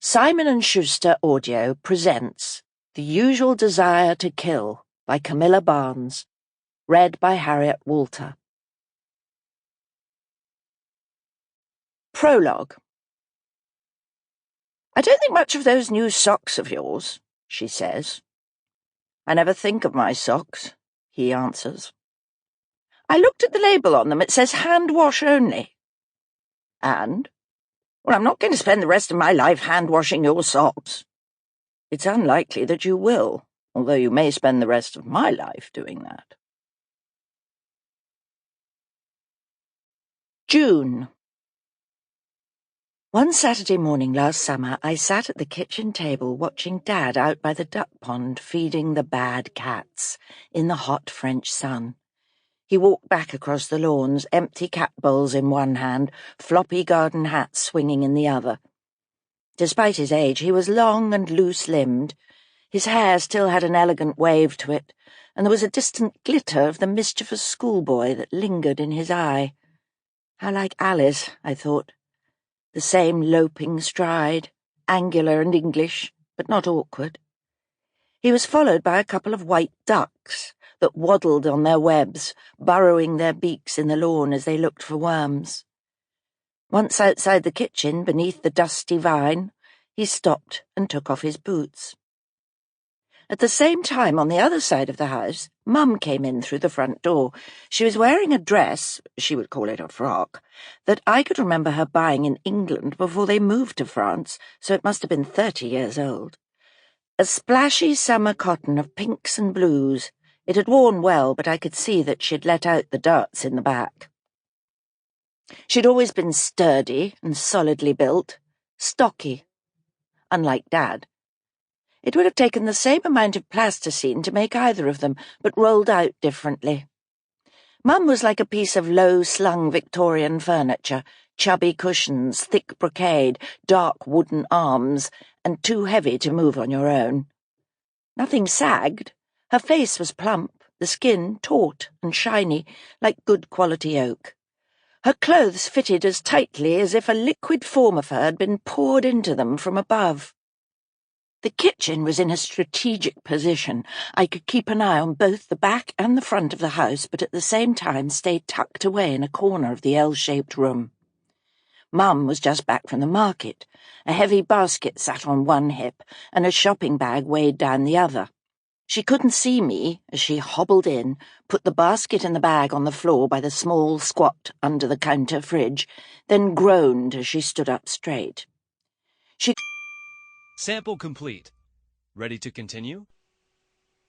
Simon & Schuster Audio presents The Usual Desire to Kill by Camilla Barnes, read by Harriet Walter. Prologue. "I don't think much of those new socks of yours," she says. "I never think of my socks," he answers. "I looked at the label on them. It says hand wash only." "And? Well, I'm not going to spend the rest of my life hand-washing your socks." "It's unlikely that you will, although you may spend the rest of my life doing that." June. One Saturday morning last summer, I sat at the kitchen table watching Dad out by the duck pond feeding the bad cats in the hot French sun. He walked back across the lawns, empty cat bowls in one hand, floppy garden hat swinging in the other. Despite his age, he was long and loose-limbed. His hair still had an elegant wave to it, and there was a distant glitter of the mischievous schoolboy that lingered in his eye. How like Alice, I thought. The same loping stride, angular and English, but not awkward. He was followed by a couple of white ducks that waddled on their webs, burrowing their beaks in the lawn as they looked for worms. Once outside the kitchen, beneath the dusty vine, he stopped and took off his boots. At the same time, on the other side of the house, Mum came in through the front door. She was wearing a dress, she would call it a frock, that I could remember her buying in England before they moved to France, so it must have been 30 years old. A splashy summer cotton of pinks and blues. It had worn well, but I could see that she'd let out the darts in the back. She'd always been sturdy and solidly built, stocky, unlike Dad. It would have taken the same amount of plasticine to make either of them, but rolled out differently. Mum was like a piece of low-slung Victorian furniture, chubby cushions, thick brocade, dark wooden arms, and too heavy to move on your own. Nothing sagged. Her face was plump, the skin taut and shiny, like good quality oak. Her clothes fitted as tightly as if a liquid form of her had been poured into them from above. The kitchen was in a strategic position. I could keep an eye on both the back and the front of the house, but at the same time stay tucked away in a corner of the L-shaped room. Mum was just back from the market. A heavy basket sat on one hip, and a shopping bag weighed down the other. She couldn't see me as she hobbled in, put the basket and the bag on the floor by the small, squat, under-the-counter fridge, then groaned as she stood up straight. Sample complete. Ready to continue?